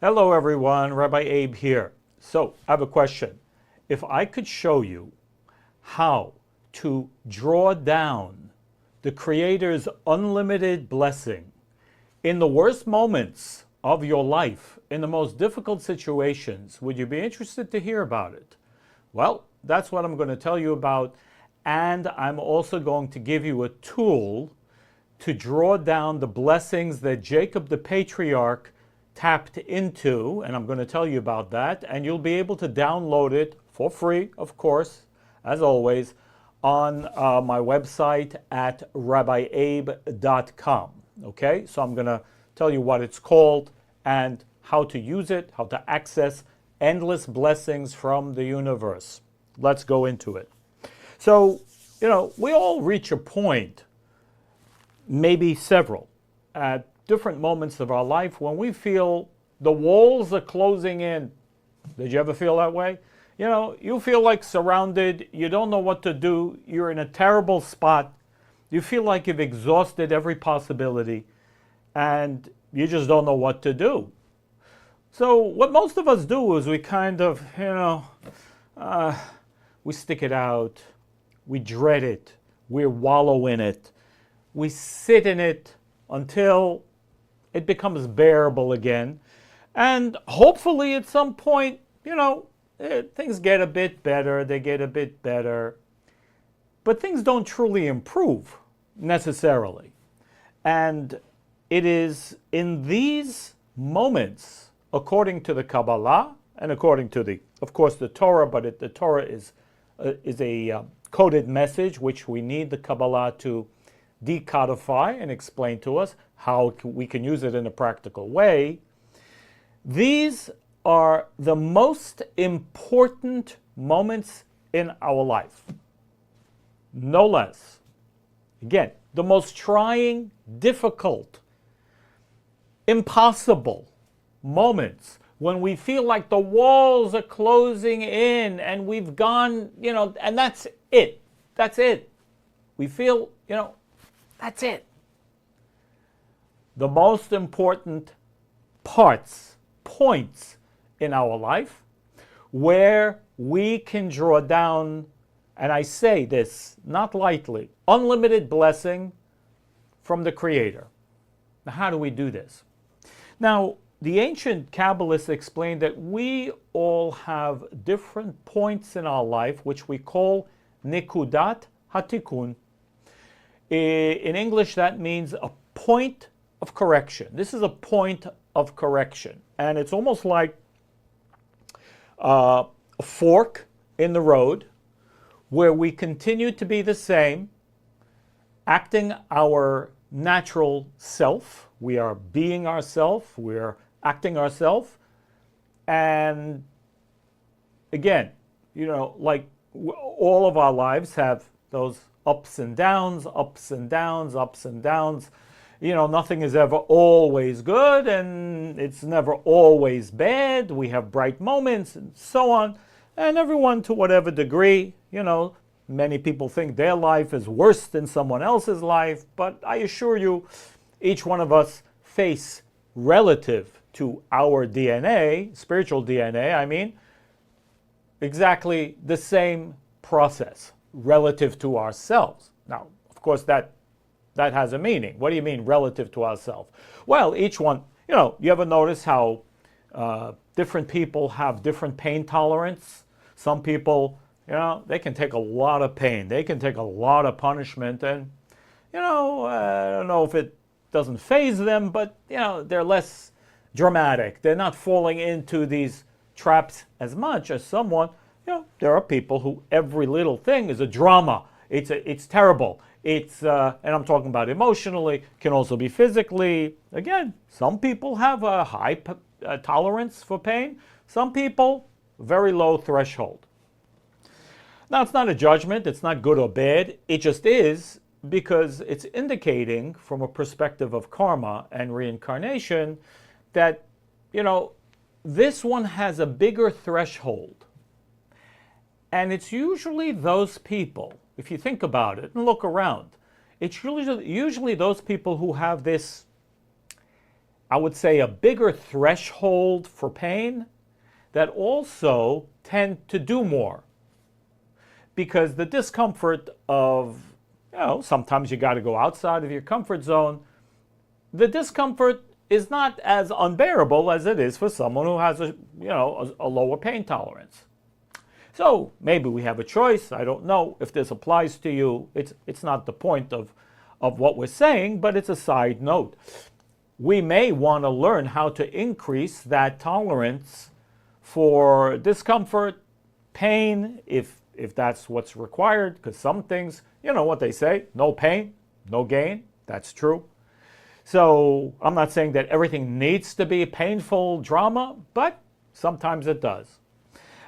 Hello everyone, Rabbi Abe here. So I have a question. If I could show you how to draw down the Creator's unlimited blessing in the worst moments of your life, in the most difficult situations, would you be interested to hear about it? Well, that's what I'm going to tell you about, and I'm also going to give you a tool to draw down the blessings that Jacob the patriarch tapped into, and I'm going to tell you about that, and you'll be able to download it for free, of course, as always, on my website at rabbieabe.com. Okay, so I'm going to tell you what it's called and how to use it, how to access endless blessings from the universe. Let's go into it. So, we all reach a point, maybe several, at different moments of our life when we feel the walls are closing in. Did you ever feel that way? You feel like surrounded, you don't know what to do, you're in a terrible spot, you feel like you've exhausted every possibility, and you just don't know what to do. So what most of us do is we kind of, we stick it out, we dread it, we wallow in it, we sit in it until it becomes bearable again. And hopefully at some point, things get a bit better, they get a bit better. But things don't truly improve necessarily. And it is in these moments, according to the Kabbalah, and according to the Torah, but the Torah is a coded message which we need the Kabbalah to decodify and explain to us how we can use it in a practical way. These are the most important moments in our life. No less. Again, the most trying, difficult, impossible moments when we feel like the walls are closing in and we've gone, and that's it. That's it. We feel, that's it. The most important points in our life where we can draw down, and I say this not lightly, unlimited blessing from the Creator. Now, how do we do this? Now, the ancient Kabbalists explained that we all have different points in our life which we call nikudat hatikun. In English, that means a point of correction. This is a point of correction. And it's almost like a fork in the road where we continue to be the same, acting our natural self. We are being ourself. We're acting ourself. And again, like all of our lives have those ups and downs, ups and downs, ups and downs. Nothing is ever always good, and it's never always bad. We have bright moments and so on. And everyone, to whatever degree, many people think their life is worse than someone else's life. But I assure you, each one of us face, relative to our DNA, spiritual DNA, exactly the same process relative to ourselves. Now, of course, that has a meaning. What do you mean relative to ourselves? Well, each one, you ever notice how different people have different pain tolerance? Some people, they can take a lot of pain. They can take a lot of punishment. And, I don't know if it doesn't faze them, but, they're less dramatic. They're not falling into these traps as much as someone. There are people who every little thing is a drama. It's terrible. And I'm talking about emotionally, can also be physically. Again, some people have a high tolerance for pain. Some people, very low threshold. Now, it's not a judgment. It's not good or bad. It just is, because it's indicating from a perspective of karma and reincarnation that, this one has a bigger threshold. And it's usually those people, if you think about it and look around, it's usually those people who have this I would say, a bigger threshold for pain that also tend to do more. Because the discomfort of, sometimes you got to go outside of your comfort zone, the discomfort is not as unbearable as it is for someone who has a lower pain tolerance. So maybe we have a choice. I don't know if this applies to you. It's not the point of what we're saying, but it's a side note. We may want to learn how to increase that tolerance for discomfort, pain, if that's what's required, because some things, you know what they say, no pain, no gain. That's true. So I'm not saying that everything needs to be painful drama, but sometimes it does.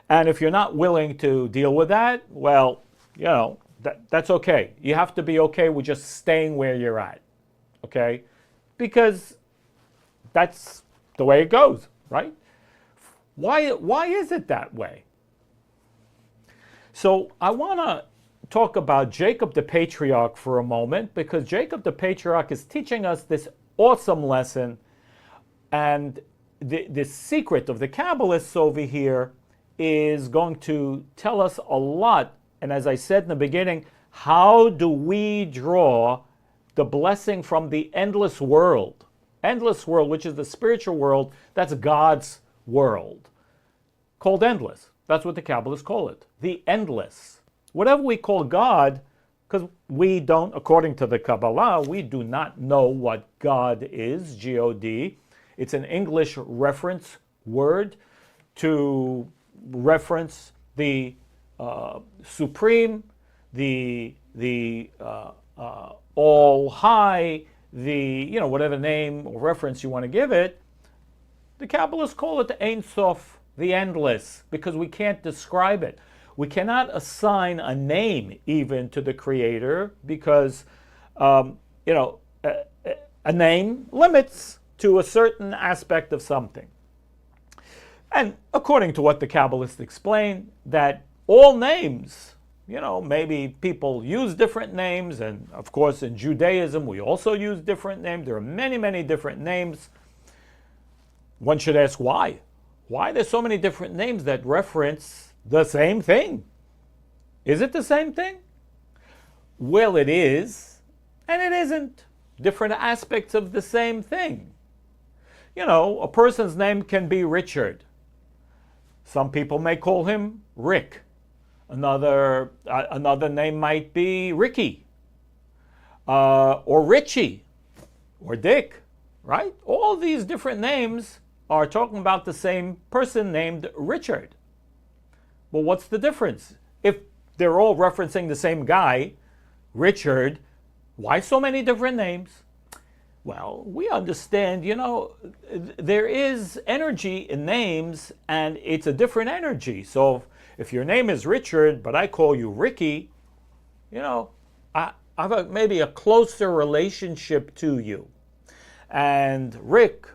And if you're not willing to deal with that, well, that's okay. You have to be okay with just staying where you're at, okay? Because that's the way it goes, right? Why is it that way? So I want to talk about Jacob the Patriarch for a moment, because Jacob the Patriarch is teaching us this awesome lesson. And the secret of the Kabbalists over here is going to tell us a lot. And as I said in the beginning, how do we draw the blessing from the endless world? Endless world, which is the spiritual world, that's God's world, called endless. That's what the Kabbalists call it, the endless. Whatever we call God, because we don't, according to the Kabbalah, we do not know what God is, G-O-D. It's an English reference word to reference the supreme, the all high, the, whatever name or reference you want to give it. The Kabbalists call it the Ein Sof, the endless, because we can't describe it. We cannot assign a name even to the Creator because, a name limits to a certain aspect of something. And according to what the Kabbalists explain, that all names, maybe people use different names, and of course in Judaism we also use different names. There are many, many different names. One should ask why. Why there's so many different names that reference the same thing? Is it the same thing? Well, it is, and it isn't. Different aspects of the same thing. A person's name can be Richard. Some people may call him Rick. Another name might be Ricky, or Richie, or Dick, right? All these different names are talking about the same person named Richard. Well, what's the difference? If they're all referencing the same guy, Richard, why so many different names? Well, we understand, there is energy in names, and it's a different energy. So if your name is Richard, but I call you Ricky, I have maybe a closer relationship to you. And Rick,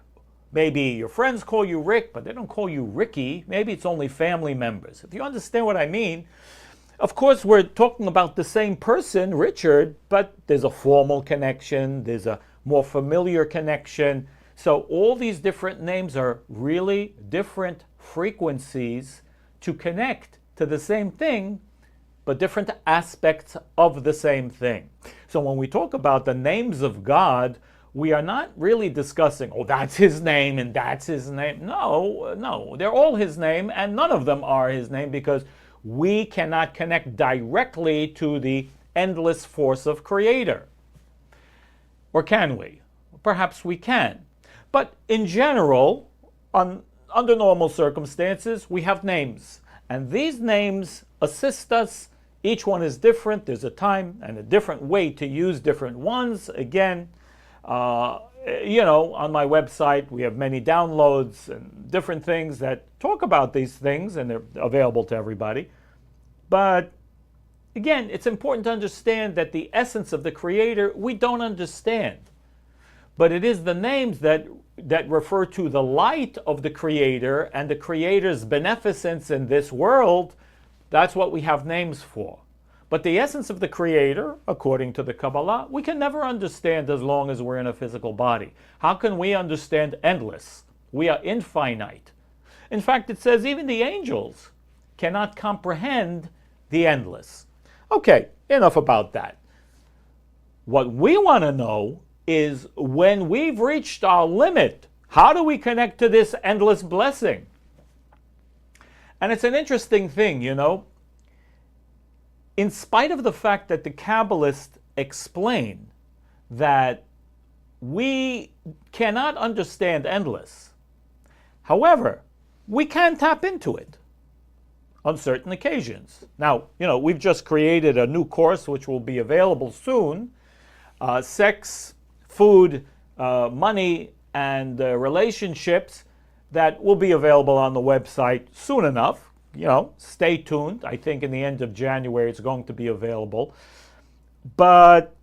maybe your friends call you Rick, but they don't call you Ricky. Maybe it's only family members. If you understand what I mean, of course, we're talking about the same person, Richard, but there's a formal connection, there's a more familiar connection. So all these different names are really different frequencies to connect to the same thing, but different aspects of the same thing. So when we talk about the names of God, we are not really discussing, that's his name and that's his name. No, they're all his name, and none of them are his name, because we cannot connect directly to the endless force of Creator. Or can we? Perhaps we can. But in general, under normal circumstances, we have names. And these names assist us. Each one is different. There's a time and a different way to use different ones. Again, on my website, we have many downloads and different things that talk about these things, and they're available to everybody. But again, it's important to understand that the essence of the Creator, we don't understand. But it is the names that refer to the light of the Creator and the Creator's beneficence in this world. That's what we have names for. But the essence of the Creator, according to the Kabbalah, we can never understand as long as we're in a physical body. How can we understand endless? We are infinite. In fact, it says even the angels cannot comprehend the endless. Okay, enough about that. What we want to know is when we've reached our limit, how do we connect to this endless blessing? And it's an interesting thing, you know. In spite of the fact that the Kabbalists explain that we cannot understand endless, however, we can tap into it on certain occasions. Now, you know, we've just created a new course which will be available soon. Sex, food, money, and relationships, that will be available on the website soon enough. You know, stay tuned. I think in the end of January it's going to be available. But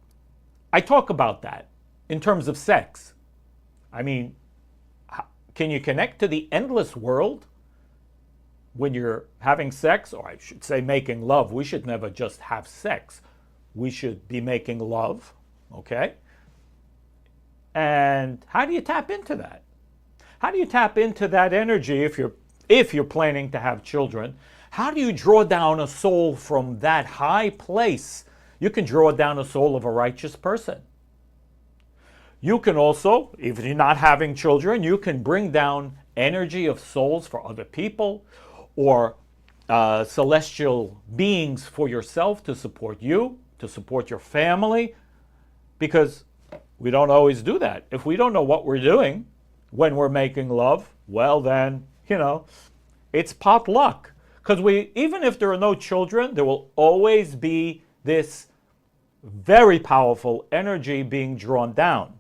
I talk about that in terms of sex. I mean, can you connect to the endless world when you're having sex? Or I should say making love. We should never just have sex. We should be making love, okay? And how do you tap into that? How do you tap into that energy if you're planning to have children? How do you draw down a soul from that high place? You can draw down a soul of a righteous person. You can also, if you're not having children, you can bring down energy of souls for other people or celestial beings for yourself to support you, to support your family, because we don't always do that. If we don't know what we're doing when we're making love, well then, you know, it's potluck. Because even if there are no children, there will always be this very powerful energy being drawn down.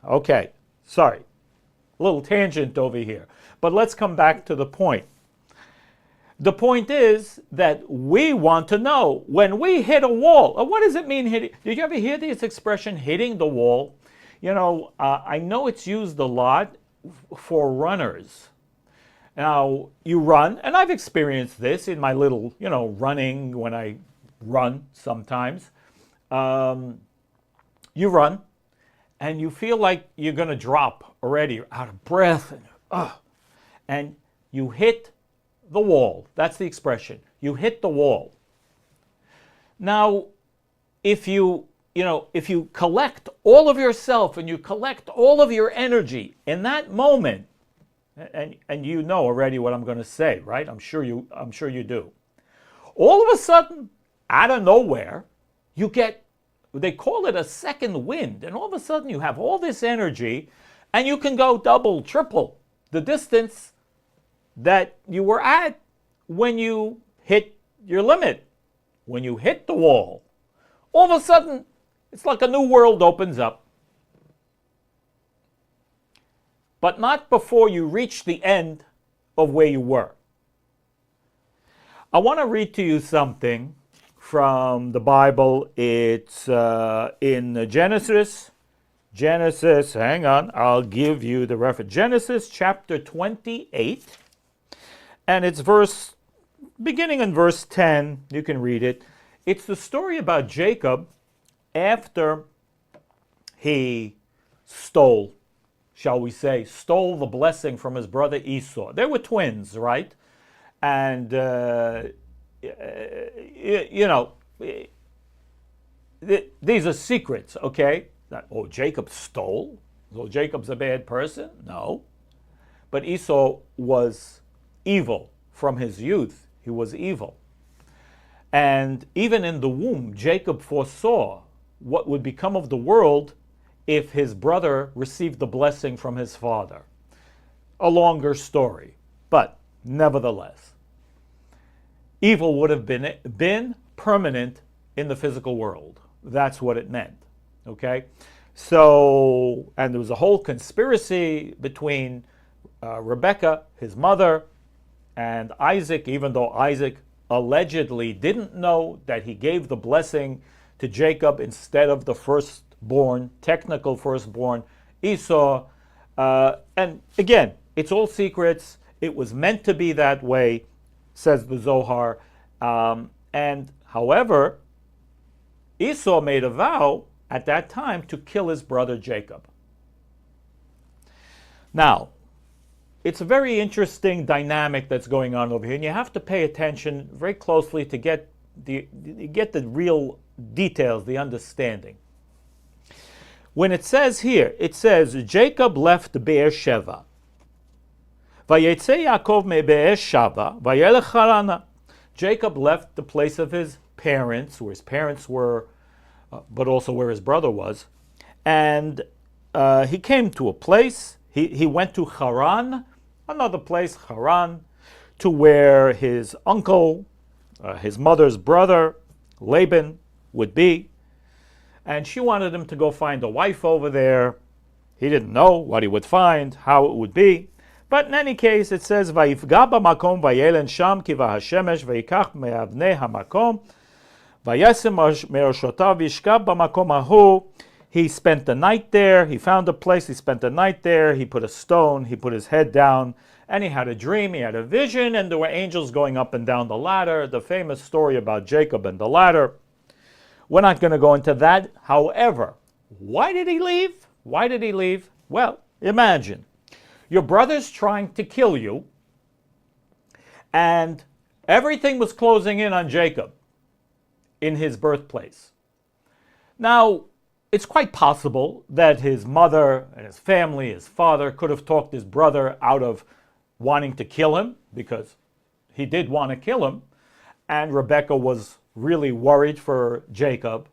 Okay, sorry, a little tangent over here. But let's come back to the point. The point is that we want to know when we hit a wall. What does it mean hitting? Did you ever hear this expression, hitting the wall? You know, I know it's used a lot for runners. Now, you run, and I've experienced this in my little, you know, running when I run sometimes. You run, and you feel like you're going to drop already, you're out of breath, and you hit the wall. That's the expression. You hit the wall. Now, if you collect all of yourself and you collect all of your energy in that moment, and you know already what I'm going to say, right? I'm sure you do. All of a sudden, out of nowhere, you get, they call it a second wind, and all of a sudden you have all this energy, and you can go double, triple the distance that you were at when you hit your limit, when you hit the wall. All of a sudden, it's like a new world opens up. But not before you reach the end of where you were. I want to read to you something from the Bible. It's in Genesis, hang on, I'll give you the reference. Genesis chapter 28, and it's beginning in verse 10, you can read it. It's the story about Jacob after he stole the blessing from his brother Esau. They were twins, right? And, these are secrets, okay? Jacob stole? So Jacob's a bad person? No. But Esau was evil from his youth. He was evil. And even in the womb, Jacob foresaw what would become of the world if his brother received the blessing from his father. A longer story, but nevertheless, evil would have been permanent in the physical world. That's what it meant, okay? So, and there was a whole conspiracy between Rebekah, his mother, and Isaac, even though Isaac allegedly didn't know that he gave the blessing to Jacob instead of the firstborn, technical firstborn, Esau. And again, it's all secrets. It was meant to be that way, says the Zohar. And however, Esau made a vow at that time to kill his brother Jacob. Now, it's a very interesting dynamic that's going on over here, and you have to pay attention very closely to get the real details, the understanding. When it says here, it says, Jacob left Be'er Sheva. Vayetze Yaakov me Be'er Sheva, vayelech Harana. Jacob left the place of his parents, where his parents were, but also where his brother was. And he came to a place, he went to Haran, another place, Haran, to where his uncle, his mother's brother, Laban, would be. And she wanted him to go find a wife over there. He didn't know what he would find, how it would be. But in any case, it says, Vayifga b'makom vayelen sham ki v'hashemesh vayikach me'avnei hamakom vayesem me'oshotav v'yishkab b'makom ahu. He spent the night there. He found a place. He spent the night there. He put a stone. He put his head down. And he had a dream. He had a vision. And there were angels going up and down the ladder. The famous story about Jacob and the ladder. We're not going to go into that. However, why did he leave? Why did he leave? Well, imagine. Your brother's trying to kill you. And everything was closing in on Jacob in his birthplace. Now, it's quite possible that his mother and his family, his father, could have talked his brother out of wanting to kill him, because he did want to kill him. And Rebekah was really worried for Jacob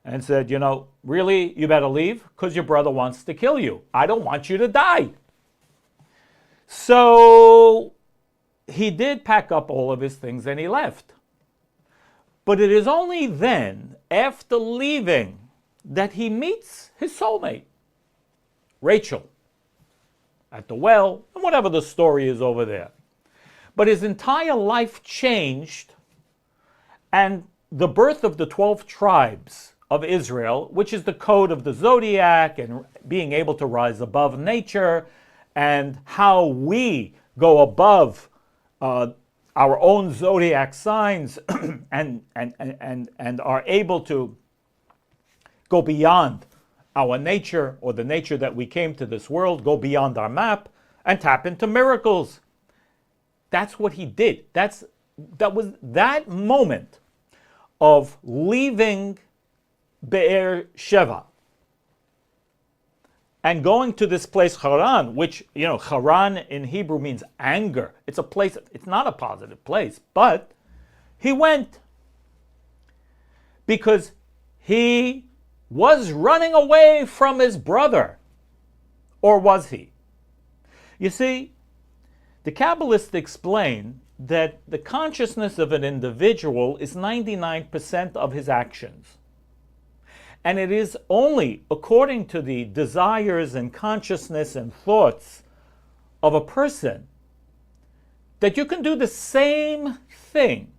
and said, you know, really, you better leave because your brother wants to kill you. I don't want you to die. So he did pack up all of his things and he left. But it is only then, after leaving, that he meets his soulmate, Rachel, at the well, and whatever the story is over there. But his entire life changed, and the birth of the 12 tribes of Israel, which is the code of the zodiac and being able to rise above nature, and how we go above our own zodiac signs and are able to go beyond our nature, or the nature that we came to this world, go beyond our map and tap into miracles. That's what he did. That was that moment of leaving Be'er Sheva and going to this place Haran, which, you know, Haran in Hebrew means anger. It's a place, it's not a positive place, but he went because he was running away from his brother. Or was he? You see, the Kabbalists explain that the consciousness of an individual is 99% of his actions. And it is only according to the desires and consciousness and thoughts of a person that you can do the same thing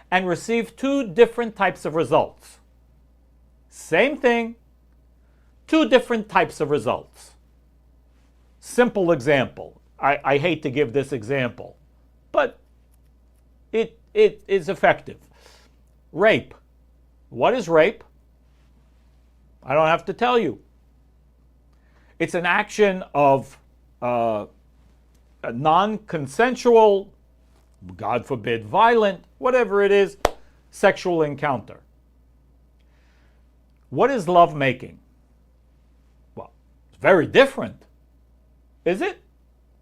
and receive two different types of results. Same thing, two different types of results. Simple example. I hate to give this example, but it is effective. Rape. What is rape? I don't have to tell you. It's an action of a non-consensual, God forbid, violent, whatever it is, sexual encounter. What is lovemaking? Well, it's very different. Is it?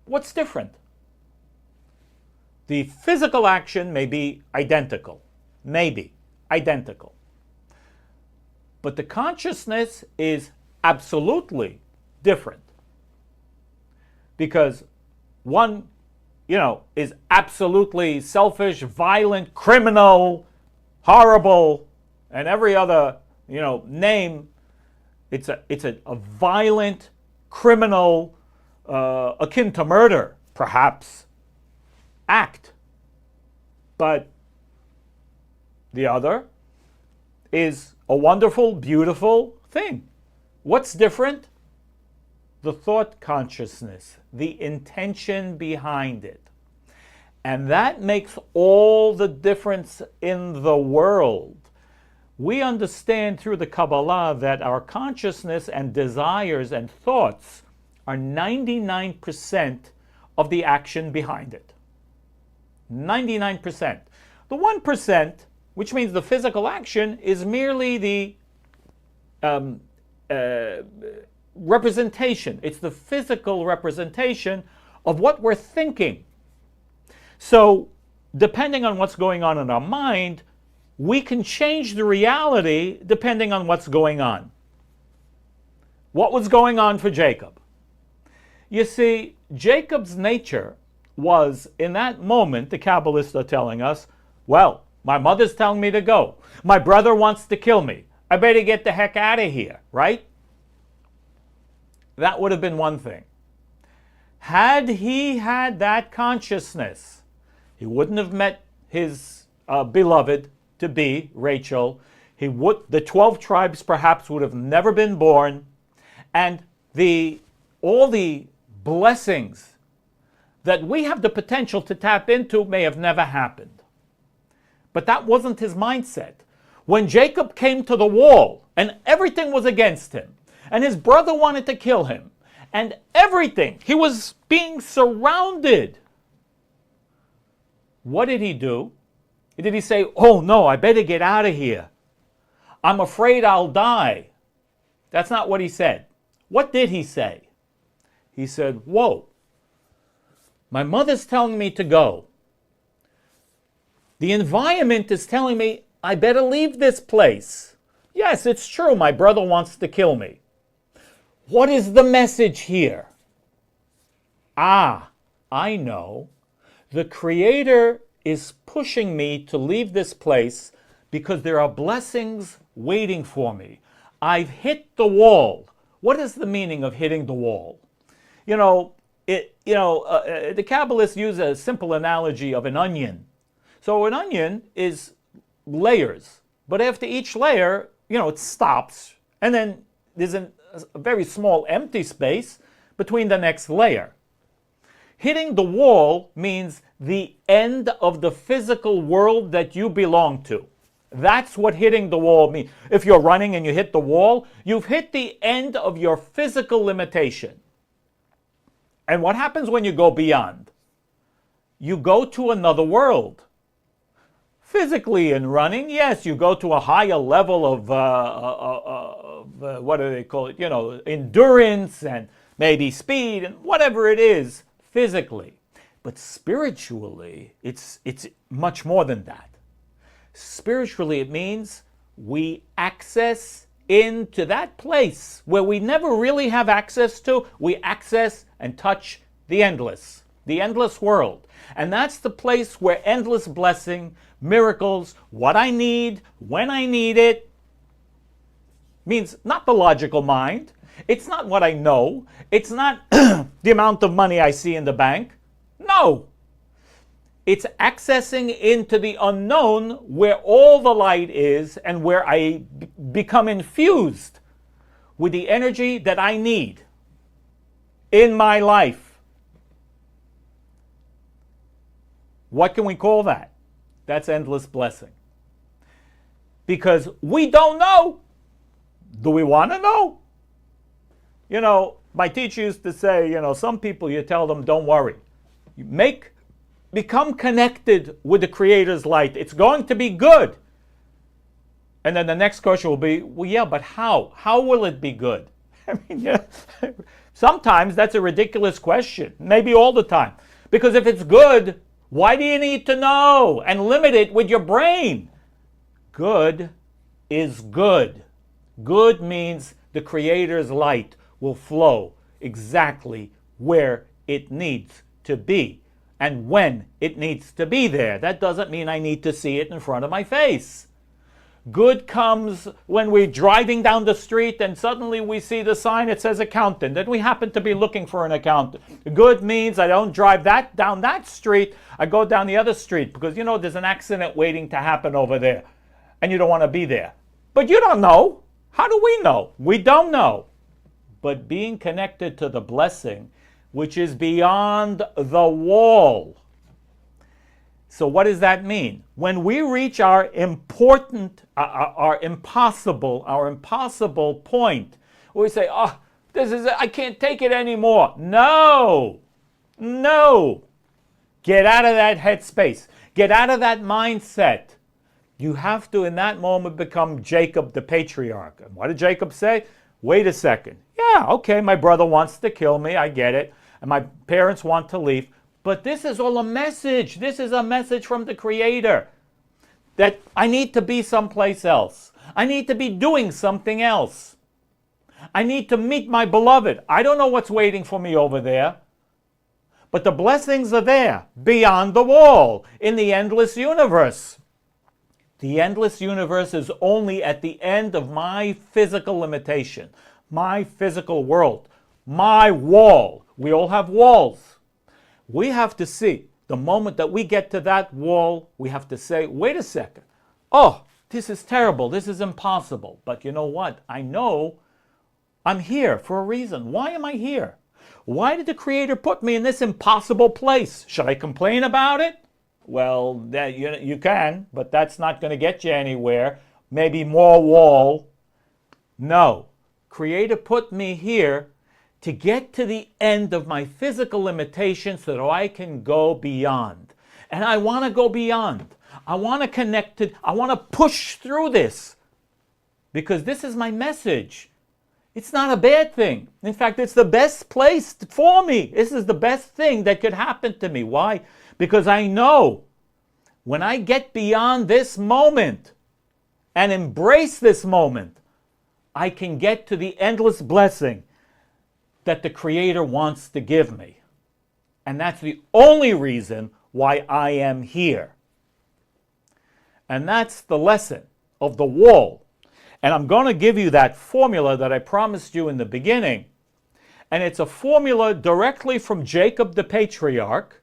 What's different? The physical action may be identical. Maybe identical. But the consciousness is absolutely different. Because one, is absolutely selfish, violent, criminal, horrible, and every other, name. It's a violent, criminal, akin to murder, perhaps, act. But the other is a wonderful, beautiful thing. What's different? The thought consciousness, the intention behind it. And that makes all the difference in the world. We understand through the Kabbalah that our consciousness and desires and thoughts are 99% of the action behind it. 99%. The 1%, which means the physical action, is merely the representation. It's the physical representation of what we're thinking. So, depending on what's going on in our mind, we can change the reality depending on what's going on. What was going on for Jacob? You see, Jacob's nature was, in that moment, the Kabbalists are telling us, well, my mother's telling me to go. My brother wants to kill me. I better get the heck out of here, right? That would have been one thing. Had he had that consciousness, he wouldn't have met his beloved to be, Rachel. The 12 tribes perhaps would have never been born, and all the blessings that we have the potential to tap into may have never happened. But that wasn't his mindset. When Jacob came to the wall and everything was against him, and his brother wanted to kill him, and everything, he was being surrounded. What did he do? Did he say, oh no, I better get out of here. I'm afraid I'll die. That's not what he said. What did he say? He said, whoa, my mother's telling me to go. The environment is telling me I better leave this place. Yes, it's true, my brother wants to kill me. What is the message here? I know. The Creator is pushing me to leave this place because there are blessings waiting for me. I've hit the wall. What is the meaning of hitting the wall? The Kabbalists use a simple analogy of an onion. So an onion is layers, but after each layer, it stops, and then there's a very small empty space between the next layer. Hitting the wall means the end of the physical world that you belong to. That's what hitting the wall means. If you're running and you hit the wall, you've hit the end of your physical limitation. And what happens when you go beyond? You go to another world. Physically in running, yes, you go to a higher level of what do they call it? Endurance and maybe speed and whatever it is physically. But spiritually, it's much more than that. Spiritually, it means we access into that place where we never really have access to. We access and touch the endless world. And that's the place where endless blessing, miracles, what I need, when I need it, means not the logical mind. It's not what I know. It's not the amount of money I see in the bank. No. It's accessing into the unknown where all the light is and where I become infused with the energy that I need in my life. What can we call that? That's endless blessing. Because we don't know. Do we want to know? My teacher used to say, some people you tell them, don't worry. Become connected with the Creator's light. It's going to be good. And then the next question will be, well, yeah, but how? How will it be good? Sometimes that's a ridiculous question. Maybe all the time. Because if it's good, why do you need to know and limit it with your brain? Good is good. Good means the Creator's light will flow exactly where it needs to be and when it needs to be there. That doesn't mean I need to see it in front of my face. Good comes when we're driving down the street and suddenly we see the sign that says accountant and we happen to be looking for an accountant. Good means I don't drive down that street, I go down the other street because there's an accident waiting to happen over there and you don't want to be there. But you don't know. How do we know? We don't know. But being connected to the blessing, which is beyond the wall. So what does that mean? When we reach our impossible point, we say, oh, this is it. I can't take it anymore. No. Get out of that headspace. Get out of that mindset. You have to, in that moment, become Jacob the patriarch. And what did Jacob say? Wait a second. Yeah, okay, my brother wants to kill me. I get it. And my parents want to leave. But this is all a message. This is a message from the Creator that I need to be someplace else. I need to be doing something else. I need to meet my beloved. I don't know what's waiting for me over there, but the blessings are there, beyond the wall, in the endless universe. The endless universe is only at the end of my physical limitation, my physical world, my wall. We all have walls. We have to see, the moment that we get to that wall, we have to say, wait a second. Oh, this is terrible. This is impossible. But you know what? I know I'm here for a reason. Why am I here? Why did the Creator put me in this impossible place? Should I complain about it? Well, you can, but that's not going to get you anywhere. Maybe more wall. No. Creator put me here to get to the end of my physical limitations so that I can go beyond. And I want to go beyond. I want to connect to, I want to push through this. Because this is my message. It's not a bad thing. In fact, it's the best place for me. This is the best thing that could happen to me. Why? Because I know when I get beyond this moment and embrace this moment, I can get to the endless blessing that the Creator wants to give me. And that's the only reason why I am here. And that's the lesson of the wall. And I'm going to give you that formula that I promised you in the beginning. And it's a formula directly from Jacob the patriarch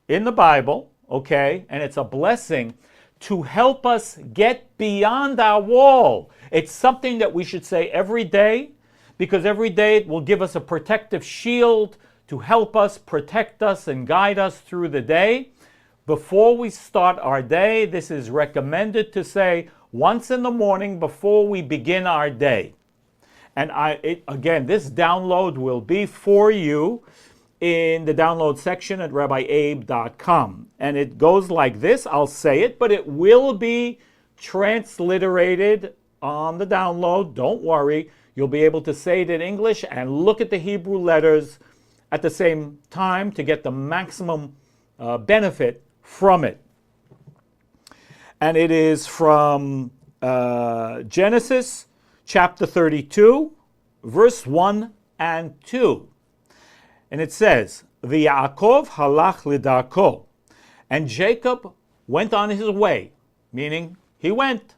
in the Bible, okay? And it's a blessing to help us get beyond our wall. It's something that we should say every day, because every day it will give us a protective shield to help us, protect us, and guide us through the day. Before we start our day, this is recommended to say once in the morning before we begin our day. And again, this download will be for you in the download section at rabbieabe.com. And it goes like this. I'll say it, but it will be transliterated on the download. Don't worry. You'll be able to say it in English and look at the Hebrew letters at the same time to get the maximum benefit from it. And it is from Genesis chapter 32, verse 1 and 2. And it says, V'Yaakov halach lidarko. And Jacob went on his way, meaning he went,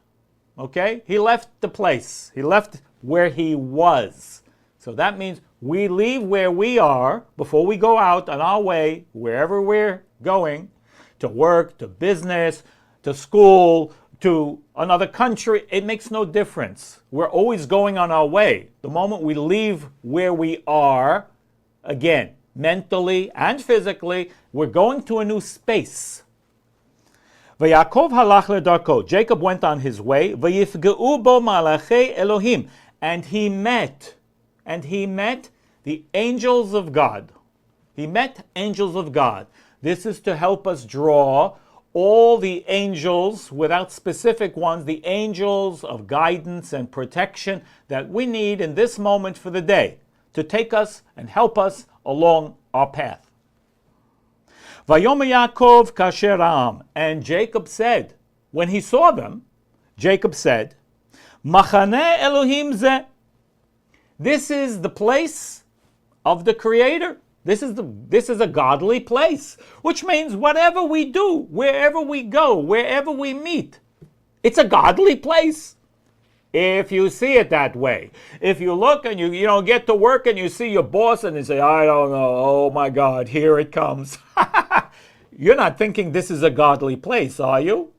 okay? He left the place. He left where he was. So that means we leave where we are before we go out on our way, wherever we're going, to work, to business, to school, to another country. It makes no difference. We're always going on our way. The moment we leave where we are, again, mentally and physically, we're going to a new space. V'Yaakov halach ledarko. Jacob went on his way. V'yifgeu bo malachei Elohim. And he met the angels of God. He met angels of God. This is to help us draw all the angels, without specific ones, the angels of guidance and protection that we need in this moment for the day to take us and help us along our path. Vayomer Yaakov kasher ha'am. And Jacob said, when he saw them, Jacob said, Machaneh Elohim zeh. This is the place of the Creator. This is a godly place, which means whatever we do, wherever we go, wherever we meet, it's a godly place. If you see it that way. If you look and you get to work and you see your boss and you say, I don't know, oh my God, here it comes. You're not thinking this is a godly place, are you?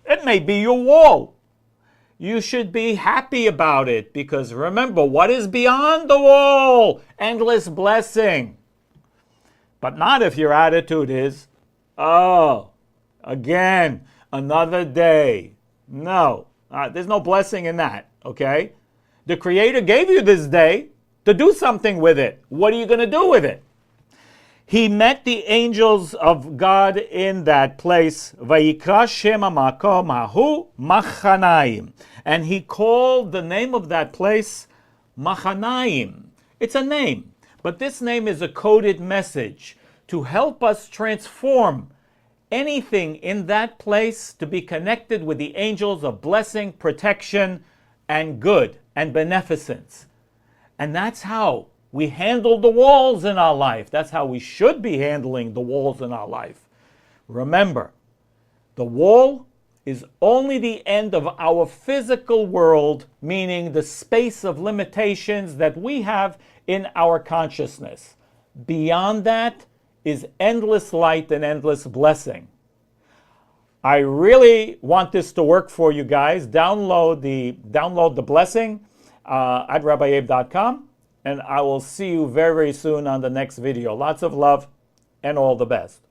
It may be your wall. You should be happy about it, because remember, what is beyond the wall? Endless blessing. But not if your attitude is, oh, Again, another day. No, there's no blessing in that, okay? The Creator gave you this day to do something with it. What are you going to do with it? He met the angels of God in that place. Vayikra Shem HaMakom Hahu Machanaim. And he called the name of that place Machanaim. It's a name, but this name is a coded message to help us transform anything in that place to be connected with the angels of blessing, protection, and good and beneficence. And that's how we handle the walls in our life. That's how we should be handling the walls in our life. Remember, the wall is only the end of our physical world, meaning the space of limitations that we have in our consciousness. Beyond that is endless light and endless blessing. I really want this to work for you guys. Download the blessing at rabbiabe.com, and I will see you very, very soon on the next video. Lots of love and all the best.